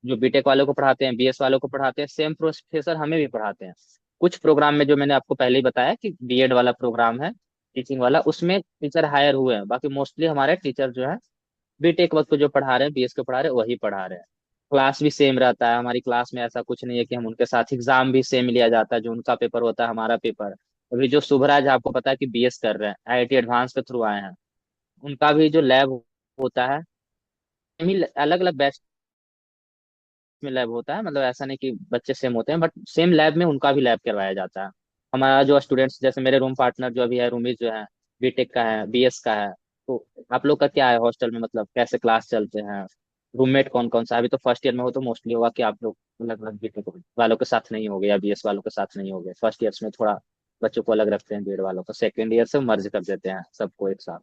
जो B.Tech वालों को पढ़ाते हैं, BS वालों को पढ़ाते हैं, सेम प्रोफेसर हमें भी पढ़ाते हैं। कुछ प्रोग्राम में जो मैंने आपको पहले ही बताया कि B.Ed वाला प्रोग्राम है, टीचिंग वाला, उसमें टीचर हायर हुए हैं, बाकी मोस्टली हमारे टीचर जो है B.Tech वक्त को जो पढ़ा रहे हैं, BS को पढ़ा रहे हैं, वही पढ़ा रहे हैं। क्लास भी सेम रहता है हमारी क्लास में, ऐसा कुछ नहीं है कि हम उनके साथ, एग्जाम भी सेम लिया जाता है, जो उनका पेपर होता है हमारा पेपर। अभी जो शुभराज है, आपको पता है कि BS कर रहे हैं, IIT एडवांस के थ्रू आए हैं, उनका भी जो लैब होता है, अलग अलग बैच में लैब होता है, मतलब ऐसा नहीं कि बच्चे सेम होते हैं, बट सेम लैब में उनका भी लैब करवाया जाता है। हमारा जो स्टूडेंट्स, जैसे मेरे रूम पार्टनर जो अभी है, रूमीज जो है, B.Tech का है, BS का है। तो आप लोग का क्या है हॉस्टल में, मतलब कैसे क्लास चलते हैं? रूममेट कौन कौन सा है? अभी तो फर्स्ट ईयर में हो, तो मोस्टली होगा कि आप लोग अलग अलग B.Tech वालों के साथ नहीं होगे या BS वालों के साथ नहीं होगे। फर्स्ट ईयर में थोड़ा बच्चों को अलग रखते हैं, B.Ed वालों को सेकेंड ईयर से मर्ज कर देते हैं सबको एक साथ।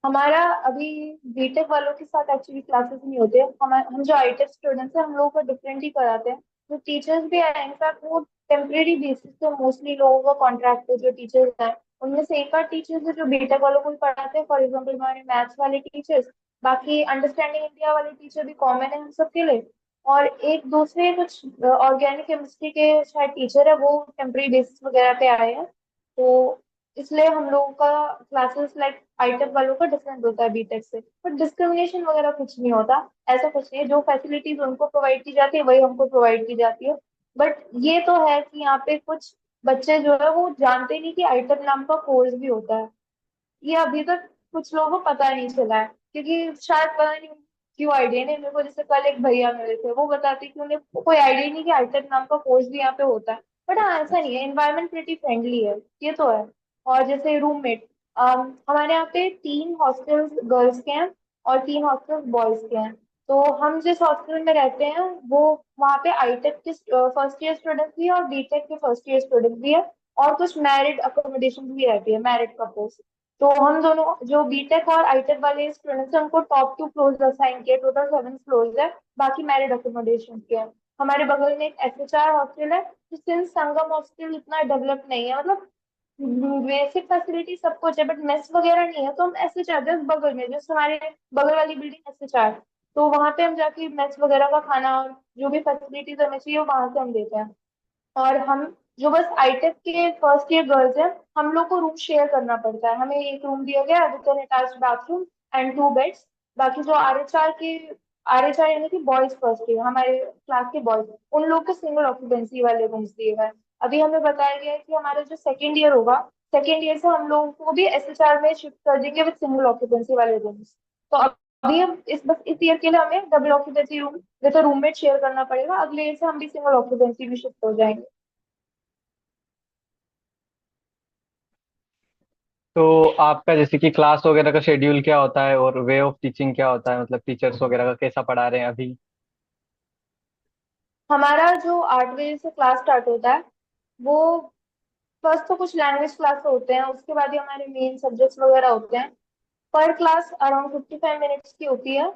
हमारा अभी बीटेक वालों के साथ एक्चुअली क्लासेस नहीं होते। हम जो आईटेक स्टूडेंट्स हैं, हम लोगों को डिफरेंट ही कराते हैं। जो टीचर्स भी हैं, इनफैक्ट वो टेम्परेरी बेसिस पे मोस्टली लोगों का कॉन्ट्रैक्ट पे जो टीचर्स हैं, उनमें से एक आध टीचर्स है जो बीटेक वालों को भी पढ़ाते हैं। फॉर एग्जाम्पल हमारे मैथ्स वाले टीचर्स, बाकी अंडरस्टैंडिंग इंडिया वाले टीचर भी कॉमन है हम सबके लिए। और एक दूसरे कुछ ऑर्गेनिक केमिस्ट्री के शायद टीचर है, वो टेम्परेरी बेसिस वगैरह पे आए हैं। तो इसलिए हम लोगों का क्लासेस लाइक आईटेक वालों का डिफरेंट होता है बीटेक से। पर डिस्क्रिमिनेशन वगैरह कुछ नहीं होता। ऐसा कुछ नहीं है, जो फैसिलिटीज उनको प्रोवाइड की जाती है वही हमको प्रोवाइड की जाती है। बट ये तो है कि यहाँ पे कुछ बच्चे जो है वो जानते नहीं कि आईटेक नाम का कोर्स भी होता है। ये अभी तक कुछ लोगों को पता नहीं चला है, क्योंकि शायद पता नहीं क्यों आइडिया नहीं। मेरे को जैसे कल एक भैया मिले थे, वो बताते कि उन्हें कोई आइडिया नहीं कि आईटेक नाम का कोर्स भी यहाँ पे होता है। बट हाँ, अच्छा ऐसा नहीं अच्छा। है, एनवायरनमेंट प्रिटी फ्रेंडली है, ये तो है। और जैसे रूममेट, हमारे यहाँ पे 3 हॉस्टल्स गर्ल्स के हैं और 3 हॉस्टल्स बॉयज के हैं। तो हम जिस हॉस्टल में रहते हैं वो, वहाँ पे आईटेक के फर्स्ट ईयर स्टूडेंट भी है और बीटेक के फर्स्ट ईयर स्टूडेंट भी है, और कुछ मैरिड अकोमोडेशन भी रहती है, मैरिड कपल्स। तो हम दोनों जो बीटेक और आईटेक वाले स्टूडेंट्स हैं उनको टॉप 2 फ्लोर्स असाइन किए, टोटल 7 फ्लोर्स है, बाकी मैरिड अकोमोडेशन के हैं। हमारे बगल में एक एसएचआर हॉस्टल है, तो सिंस संगम हॉस्टल इतना डेवलप नहीं है, मतलब बेसिक फैसिलिटी सब कुछ है बट मेस वगैरह नहीं है, तो हम एसएचआर जस्ट बगल में, जस्ट हमारे बगल वाली बिल्डिंग एसएचआर, तो वहां पे हम जाके मेस वगैरह का खाना और जो भी फैसिलिटीज हमें चाहिए वो वहां से हम देते हैं। और हम जो बस आईटेक के फर्स्ट ईयर गर्ल्स हैं, हम लोग को रूम शेयर करना पड़ता है, हमें एक रूम दिया गया है with N attached bathroom and 2 beds. बाकी जो आरएचआर यानी कि बॉयज फर्स्ट ईयर, हमारे क्लास के बॉयज, उन लोग को सिंगल ऑक्यूपेंसी वाले रूम्स दिए गए हैं। अभी हमें बताया गया है कि हमारा जो सेकेंड ईयर होगा, सेकेंड ईयर से हम लोगों को भी एसएचआर में शिफ्ट कर देंगे विद सिंगल ऑक्यूपेंसी वाले रूम्स। तो अभी हम इस ईयर के लिए हमें double occupancy room with roommate share करना पड़ेगा, अगले ईयर से हम भी सिंगल ऑक्यूपेंसी भी शिफ्ट हो जाएंगे। तो आपका जैसे कि क्लास वगैरह का शेड्यूल क्या होता है और वे ऑफ टीचिंग क्या होता है, मतलब टीचर्स वगैरह का कैसा पढ़ा रहे हैं अभी? हमारा जो 8 बजे से क्लास स्टार्ट होता है, वो फर्स्ट तो कुछ लैंग्वेज क्लास होते हैं, उसके बाद ही हमारे मेन सब्जेक्ट्स वगैरह होते हैं। पर क्लास अराउंड 55 मिनट्स की होती है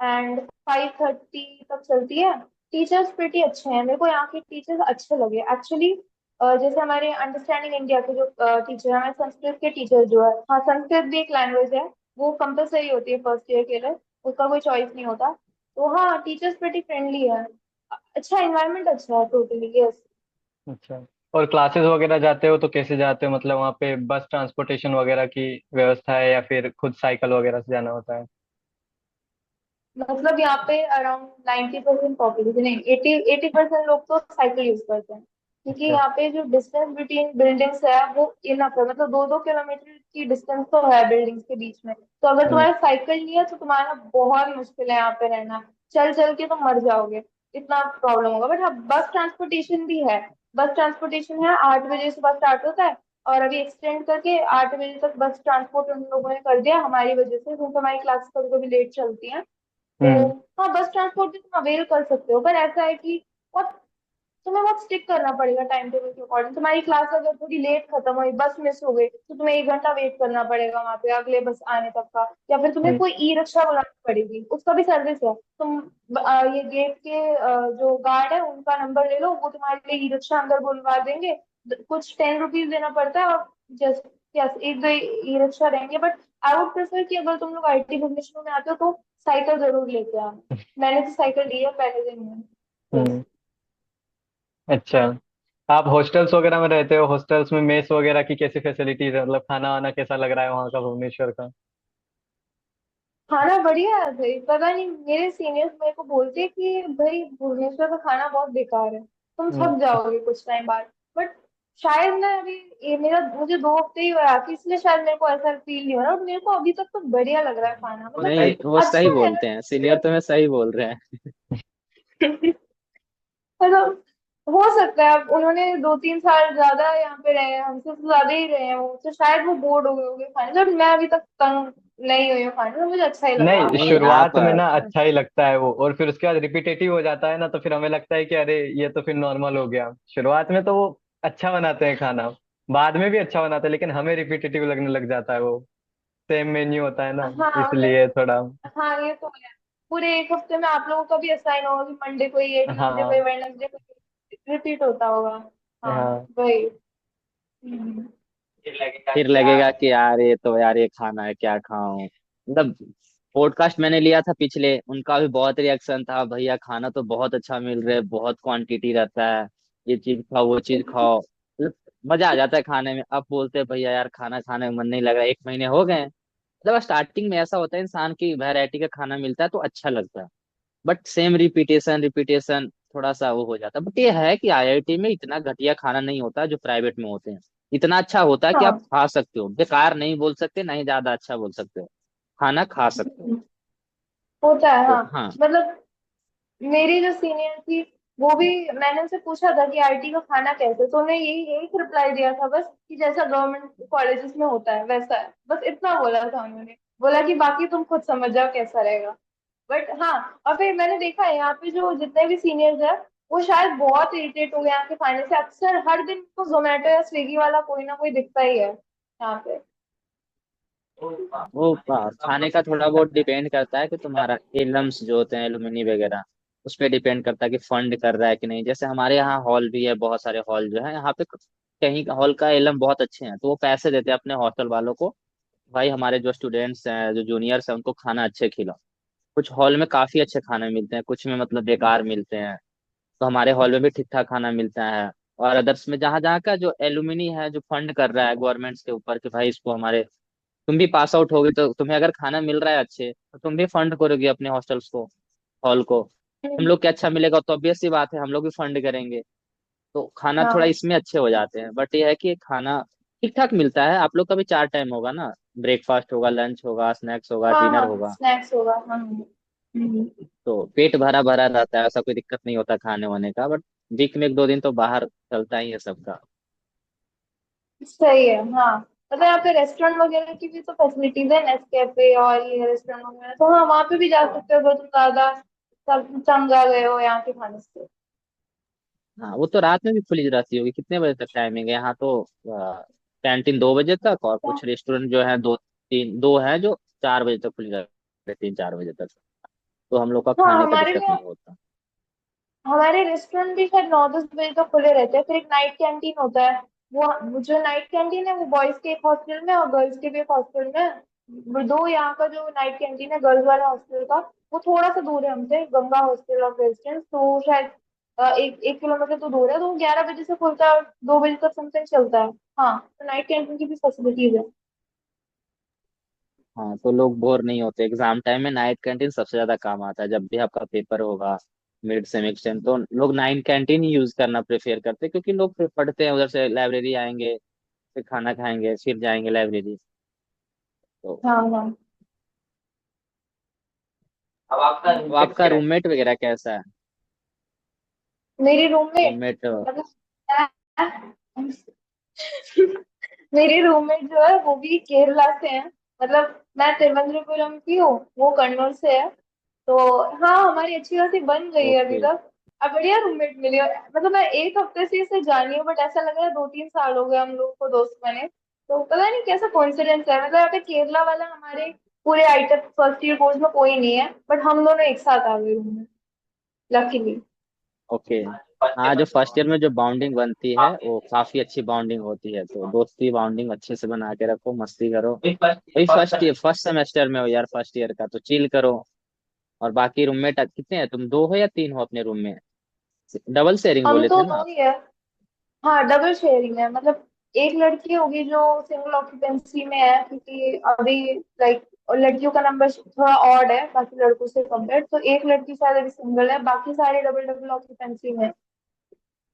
एंड 5:30 तक चलती है। टीचर्स प्रीटी अच्छे हैं, मेरे को यहाँ के टीचर्स अच्छे लगे एक्चुअली। जैसे हमारे अंडरस्टैंडिंग इंडिया के जो टीचर है, हमारे संस्कृत के टीचर जो है, हाँ संस्कृत भी एक लैंग्वेज है, वो कंपलसरी होती है फर्स्ट ईयर के लिए, उसका कोई चॉइस नहीं होता। तो हाँ, टीचर्स प्रीटी फ्रेंडली है, अच्छा इन्वायरमेंट अच्छा है, टोटली यस। अच्छा। और क्लासेस वगैरह जाते हो तो कैसे जाते हो, मतलब वहाँ पे बस ट्रांसपोर्टेशन वगैरह की व्यवस्था है या फिर खुद साइकिल वगैरह से जाना होता है? मतलब यहाँ पे अराउंड 90% पॉपुलेशन नहीं, 80% लोग तो साइकिल यूज करते हैं, क्योंकि अच्छा। यहाँ पे जो डिस्टेंस बिटवीन बिल्डिंग्स है वो इनफ है, मतलब 2-2 किलोमीटर की डिस्टेंस तो है बिल्डिंग्स के बीच में। तो अगर हम्म। तुम्हारा साइकिल नहीं है तो तुम्हारा बहुत मुश्किल है यहाँ पे रहना, चल चल के तुम मर जाओगे, इतना प्रॉब्लम होगा। बट हाँ, बस ट्रांसपोर्टेशन भी है, बस ट्रांसपोर्टेशन है, 8 बजे सुबह स्टार्ट होता है और अभी एक्सटेंड करके 8 बजे तक बस ट्रांसपोर्ट उन लोगों ने कर दिया हमारी वजह से, क्योंकि हमारी क्लास कभी कभी लेट चलती है। तो हम्म। हाँ, बस ट्रांसपोर्ट भी तुम अवेल कर सकते हो, पर ऐसा है कि बहुत तुम्हें बहुत स्टिक करना पड़ेगा टाइम टेबल के अकॉर्डिंग। तुम्हारी क्लास अगर थोड़ी लेट खत्म हुई, बस मिस हो गई, तो तुम्हें 1 घंटा वेट करना पड़ेगा वहां पे अगले बस आने तक का, या फिर तुम्हें हम्म। कोई ई रिक्शा बुलानी पड़ेगी, उसका भी सर्विस है। तुम ये गेट के जो गार्ड है उनका नंबर ले लो, वो तुम्हारे लिए ई रिक्शा अंदर बुलवा देंगे। कुछ 10 रुपीज देना पड़ता है और जस्ट यस, 1-2 ई रिक्शा रहेंगे। बट आई वुड प्रेफर कि अगर तुम लोग आईटी प्रोफेशन में आते हो तो साइकिल जरूर लेके आना। मैंने तो साइकिल ली है पहले दिन में। यस। हम्म। अच्छा। आप हॉस्टल्स वगैरह में रहते हो, हॉस्टल्स में मेस वगैरह की कैसी फैसिलिटीज है, मतलब खाना वाना कैसा लग रहा है वहाँ का, भुवनेश्वर का? खाना बढ़िया है भाई, पता नहीं मेरे सीनियर्स मेरे को बोलते हैं कि भाई भुवनेश्वर का खाना बहुत बेकार है, तुम थक हम्म। जाओगे कुछ टाइम बाद। बट शायद मैं अभी, ये मेरा मुझे 2 हफ्ते ही हुआ कि, इसलिए शायद मेरे को ऐसा फील नहीं हो रहा, और मेरे को अभी तक तो बढ़िया लग रहा है खाना, मतलब नहीं, वो सही अच्छा बोलते हैं, सीनियर है। तुम्हें सही बोल रहे हैं। मतलब हो सकता है अब उन्होंने 2-3 साल ज्यादा यहाँ पे रहे हैं, हमसे तो ज्यादा ही रहे हैं वो, तो शायद वो बोर्ड हो गए होंगे खाने से, मैं अभी तक तंग नहीं हुई हूँ खाने से, मुझे अच्छा ही लग रहा नहीं, है। नहीं शुरुआत आप में ना अच्छा ही लगता है वो, और फिर उसके बाद रिपीटेटिव हो जाता है ना, तो फिर हमें लगता है कि अरे ये तो फिर नॉर्मल हो गया। शुरुआत में तो वो अच्छा बनाते हैं खाना, बाद में भी अच्छा बनाते हैं, लेकिन हमें रिपीटेटिव लगने लग जाता है वो, सेम मेन्यू होता है ना, हाँ मतलब, इसलिए थोड़ा। हाँ ये तो है, पूरे एक हफ्ते में आप लोगों का भी असाइन होगा कि मंडे को ये, ट्यूसडे को ये, हाँ। वेडनेसडे को रिपीट होता होगा। हाँ हाँ। वही। हम्म। फिर लगेगा कि यार ये तो, यार ये खाना है क्या खाऊं। मतलब पॉडकास्ट मैंने लिया था पिछले, उनका भी बहुत रिएक्शन था, भैया खाना तो बहुत अच्छा मिल रहा है, बहुत क्वांटिटी रहता है, ये चीज खाओ वो चीज खाओ, मतलब मजा आ जाता है खाने में। अब बोलते हैं भैया यार खाना खाने में मन नहीं लग रहा, 1 महीने हो गए हैं। मतलब स्टार्टिंग में ऐसा होता है, इंसान की वैरायटी का खाना मिलता है तो अच्छा लगता है, बट सेम रिपीटेशन रिपीटेशन थोड़ा सा वो हो जाता है। बट ये है कि आईआईटी में इतना घटिया खाना नहीं होता जो प्राइवेट में होते हैं, इतना अच्छा होता है कि आप हाँ खा सकते हो, बेकार नहीं बोल सकते, नहीं ज्यादा अच्छा बोल सकते हो, खाना खा सकते हो। होता है तो हाँ। हाँ। मतलब मेरी जो सीनियर थी, वो भी मैंने उनसे पूछा था कि आईटी का खाना कैसे है? तो उन्होंने यही यही रिप्लाई दिया था बस, कि जैसा गवर्नमेंट कॉलेजेस में होता है वैसा है, बस इतना बोला था उन्होंने। बोला कि बाकी तुम खुद समझ जाओ कैसा रहेगा। बट हाँ, और फिर मैंने देखा है यहाँ पे जो जितने भी सीनियर्स हैं, वो शायद बहुत इरिटेट हो गए यहाँ के खाने से। अक्सर हर दिन तो जोमेटो या स्विगी वाला कोई ना कोई दिखता ही है यहाँ पे। वो खाने का थोड़ा बहुत डिपेंड करता है कि तुम्हारा एलम्स जो होते हैं एलुमनी वगैरह, उस पर डिपेंड करता है कि फंड कर रहा है कि नहीं। जैसे हमारे यहाँ हॉल भी है, बहुत सारे हॉल जो है यहाँ पे, कहीं हॉल का एलम बहुत अच्छे हैं तो वो पैसे देते हैं अपने हॉस्टल वालों को, भाई हमारे जो स्टूडेंट्स हैं जो जूनियर्स हैं उनको खाना अच्छे खिलाओ। कुछ हॉल में काफी अच्छे खाने मिलते हैं, कुछ में मतलब बेकार मिलते हैं। तो हमारे हॉल में भी ठीक ठाक खाना मिलता है। और अदर्स में जहाँ जहाँ का जो एलुमनी है जो फंड कर रहा है गवर्नमेंट के ऊपर कि भाई इसको हमारे, तुम भी पास आउट होगे तो तुम्हें अगर खाना मिल रहा है अच्छे तो तुम भी फंड करोगे अपने हॉस्टल्स को, हॉल को। हम हम्म, लोग के अच्छा मिलेगा तो ऑब्वियस सी बात है हम लोग भी फंड करेंगे। तो खाना थोड़ा हाँ इसमें अच्छे हो जाते हैं, बट ये है कि खाना ठीक ठाक मिलता है। आप लोग का भी 4 टाइम होगा ना, ब्रेकफास्ट होगा, लंच होगा, स्नैक्स होगा, हाँ डिनर हाँ, होगा। स्नैक्स होगा हाँ। तो पेट भरा भरा रहता है, ऐसा कोई दिक्कत नहीं होता खाने वाने का। बट वीक में 1-2 दिन तो बाहर चलता ही है सबका। सही है हाँ। मतलब यहाँ पे रेस्टोरेंट वगैरह की भी तो फैसिलिटीज है, नेस्कैफे और ये रेस्टोरेंट वगैरह, तो हाँ वहाँ पे भी जा सकते हो अगर तुम ज्यादा तंग आ गए हो यहाँ के खाने से। हाँ वो तो रात में भी खुली रहती होगी। कितने बजे तक टाइमिंग है यहाँ तो? कैंटीन 2 बजे तक, और तो कुछ रेस्टोरेंट जो है दो है जो 4 बजे तक खुली रहती है, 3-4 बजे तक। तो हम लोग का हाँ खाने का हमारे दिक्कत भी, नहीं होता। हमारे रेस्टोरेंट भी शायद 9-10 बजे तक खुले रहते हैं। फिर एक नाइट कैंटीन होता है। वो जो नाइट कैंटीन है वो बॉयज के एक हॉस्टल में और गर्ल्स के भी एक हॉस्टल में है। वो दो यहाँ का जो नाइट कैंटीन है गर्ल्स वाला हॉस्टल का, वो थोड़ा सा दूर है हमसे, गंगा हॉस्टल ऑफ रेजिडेंस, तो शायद 1 किलोमीटर तो दूर है। तो वो 11 बजे से खुलता है और 2 बजे तक समथिंग चलता है। हाँ, तो नाइट कैंटीन की भी फैसिलिटीज है। हाँ तो लोग बोर नहीं होते एग्जाम टाइम में। नाइट कैंटीन सबसे ज्यादा काम आता है जब भी आपका पेपर होगा, मिड सेमेस्टर, तो लोग नाइट कैंटीन ही यूज करना प्रेफर करते हैं, क्योंकि लोग फिर पढ़ते हैं, उधर से लाइब्रेरी आएंगे, फिर खाना खाएंगे, फिर जाएंगे लाइब्रेरी। तो हाँ हाँ। तो आपका रूममेट वगैरह कैसा है? मेरी रूममेट, रूममेट। मतलब मेरी रूममेट जो है वो भी केरला से है। मतलब मैं तिरुवनंतपुरम की हूँ, वो कन्नौज से है। तो हाँ, हमारी अच्छी खासी बन गई है अभी ओके। तक। अब बढ़िया रूममेट मिली है। मतलब मैं एक हफ्ते से इसे जानी हूँ, बट ऐसा लग रहा है 2-3 साल हो गए हम लोग को दोस्त बने। तो पता नहीं कैसा कोइंसिडेंस है। मतलब यहाँ पे केरला वाला हमारे पूरे आईटेक फर्स्ट ईयर कोर्स में कोई नहीं है, बट हम दोनों एक साथ आ गए रूम में, लकीली। ओके। हाँ जो फर्स्ट ईयर में जो बाउंडिंग बनती है वो काफी अच्छी बाउंडिंग होती है, तो दोस्ती बाउंडिंग अच्छे से बना के रखो, मस्ती करो। वही फर्स्ट सेमेस्टर में हो यार, फर्स्ट ईयर का तो चिल करो। और बाकी रूममेट कितने हैं? तुम 2 हो या 3 हो अपने रूम में? डबल शेयरिंग हम बोले तो थे ना दो आप? ही है। हाँ, डबल शेयरिंग है। मतलब एक लड़की होगी जो सिंगल ऑक्यूपेंसी में है, क्योंकि अभी लाइक लड़कियों का नंबर थोड़ा ऑड है बाकी लड़कों से कंपेयर, तो एक लड़की शायद अभी सिंगल है, बाकी सारे डबल डबल ऑक्यूपेंसी में।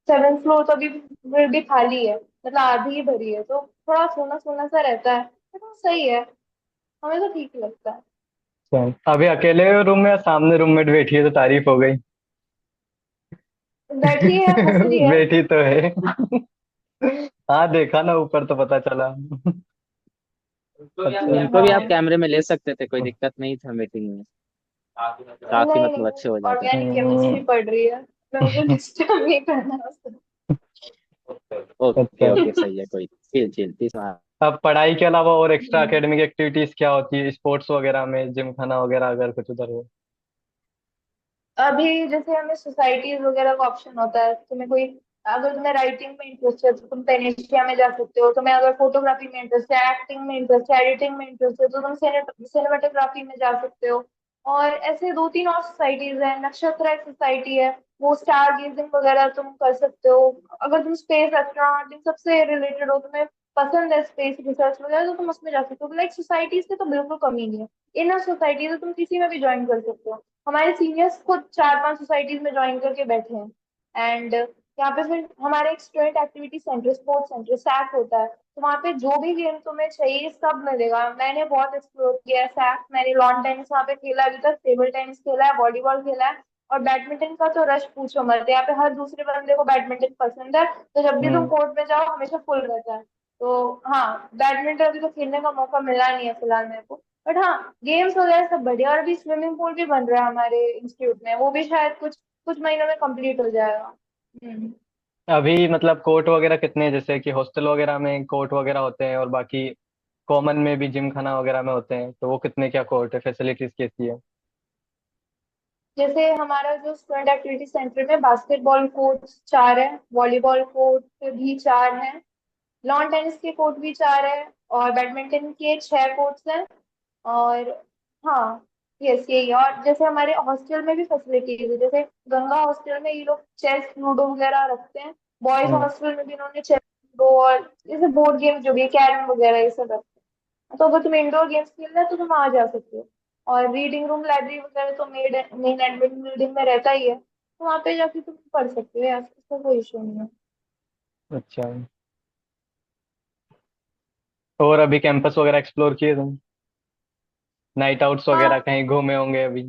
7th फ्लोर तो अभी फिर भी खाली है, मतलब आधी ही भरी है, तो थोड़ा सोना सोना सा रहता है, तो सही है। हमें तो ठीक लगता है। अच्छा, अभी अकेले रूम में या सामने रूममेट बैठी है तो तारीफ हो गई? बैठी है, हंस रही है। बैठी तो है। हाँ देखा ना ऊपर तो पता चला। उनको भी आप हाँ, कैमरे में ले सकते थे, कोई दिक्कत नहीं था मीटिंग में। काफी नहीं मतलब नहीं, अच्छे हो जाते थे। ऑर्गेनिक केमिस्ट्री पढ़ रही है, मैं उनको डिस्टर्ब नहीं करना उसको। ओके अच्छा, ओके सही है, कोई चिल चिल प्लीज। अब पढ़ाई के अलावा और एक्स्ट्रा एकेडमिक एक्टिविटीज क्या होती है स्पोर्ट्स वगैरह में, जिम खाना वगैरह अगर कुछ उधर हो? अभी जैसे हमें सोसाइटीज वगैरह का ऑप्शन होता है, तुम्हें कोई, अगर तुम्हें राइटिंग में इंटरेस्ट है तो तुम पेनेशिया में जा सकते हो। तुम्हें अगर फोटोग्राफी में इंटरेस्ट है, एक्टिंग में इंटरेस्ट है, एडिटिंग में इंटरेस्ट है, तो तुम सिनेमाटोग्राफी में जा सकते हो। और ऐसे 2-3 और सोसाइटीज है, नक्षत्र एक सोसाइटी है, वो स्टार गेजिंग वगैरह तुम कर सकते हो। अगर तुम स्पेस एस्ट्रोनॉट इन सबसे रिलेटेड हो, तुम्हें पसंद है स्पेस रिसर्च वगैरह, तो तुम उसमें जा सकते हो। लाइक सोसाइटीज की तो बिल्कुल कमी नहीं है। इनर सोसाइटीज है, तुम किसी में भी ज्वाइन कर सकते हो। हमारे सीनियर्स खुद 4-5 सोसाइटीज में ज्वाइन करके बैठे हैं। एंड यहाँ पे फिर हमारे एक student activity centre, sports centre सैक होता है, तो वहाँ पे जो भी गेम तुम्हें चाहिए सब मिलेगा। मैंने बहुत एक्सप्लोर किया है सैक, मैंने लॉन टेनिस वहाँ पे खेला, अभी तक टेबल टेनिस खेला है, वॉलीबॉल खेला है, और बैडमिंटन का तो रश पूछो मत, यहाँ पे हर दूसरे बंदे को बैडमिंटन पसंद है। तो जब भी तुम हम्म। कोर्ट में जाओ हमेशा फुल रहता है। तो हाँ, बैडमिंटन अभी तो खेलने का मौका मिला नहीं है फिलहाल मेरे को। बट हाँ, गेम्स वगैरह सब बढ़िया। और अभी स्विमिंग पूल भी बन रहा है हमारे इंस्टीट्यूट में, वो भी शायद कुछ कुछ महीनों में कंप्लीट हो जाएगा। हम्म। अभी मतलब कोर्ट वगैरह कितने, जैसे कि हॉस्टल वगैरह में कोर्ट वगैरह होते हैं और बाकी कॉमन में भी जिम खाना वगैरह में होते हैं, तो वो कितने क्या कोर्ट है, फैसिलिटीज कैसी है? जैसे हमारा जो स्टूडेंट एक्टिविटी सेंटर में बास्केटबॉल कोर्ट 4 है, वॉलीबॉल कोर्ट भी 4 है, लॉन टेनिस के कोर्ट भी 4 है, और बैडमिंटन के 6 कोर्ट्स हैं। और हाँ, यस यही है। और जैसे हमारे हॉस्टल में भी फैसिलिटीज है, जैसे गंगा हॉस्टल में ये लोग चेस लूडो वगैरह रखते हैं। बॉयज हम्म। हॉस्टल में भी इन्होंने चेस लूडो और जैसे बोर्ड गेम जो भी है, कैरम वगैरह ये सब रखते हैं। तो अगर तुम इंडोर गेम्स खेलना है तो तुम आ जा सकते हो। और रीडिंग रूम लाइब्रेरी वगैरह तो मेन एडमिन बिल्डिंग में रहता ही है, तो वहाँ पे जाके तुम पढ़ सकते हो यार, इसका कोई इशू नहीं है। अच्छा। और अभी कैंपस वगैरह एक्सप्लोर किए तुम? नाइट आउट्स वगैरह हाँ कहीं घूमे होंगे अभी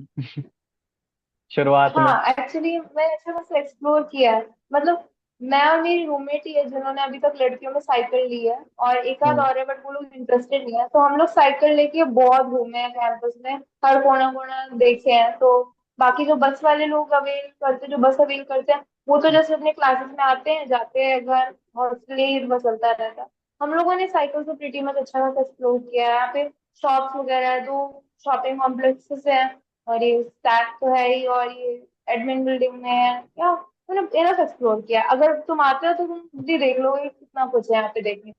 शुरुआत में? हाँ, एक्चुअली मैं ऐसे बस एक्सप्लोर किया है। मतलब मैं और मेरी रूममेट ही है जिन्होंने अभी तक लड़कियों में साइकिल ली है, और एक आध हम्म। और है बट वो लोग इंटरेस्टेड नहीं है। तो हम लोग साइकिल लेके बहुत घूमे हैं कैंपस में, हर कोना कोना देखे हैं। तो बाकी जो बस वाले लोग अवेल करते, जो बस अवेल करते हैं, वो तो जैसे अपने क्लासेस में आते हैं जाते हैं घर, हॉस्टल ही बस चलता रहता है। हम लोगों ने साइकिल से प्रीटी मच अच्छा खासा एक्सप्लोर किया है। यहाँ पे शॉप्स वगैरह है, 2 शॉपिंग कॉम्प्लेक्सेस हैं, और ये स्टैक तो है ही, और ये एडमिन बिल्डिंग में है। या मैंने इनफ एक्सप्लोर किया। अगर तुम आते हो तो तुम खुद ही देख लोगे कितना कुछ है यहाँ पे देखने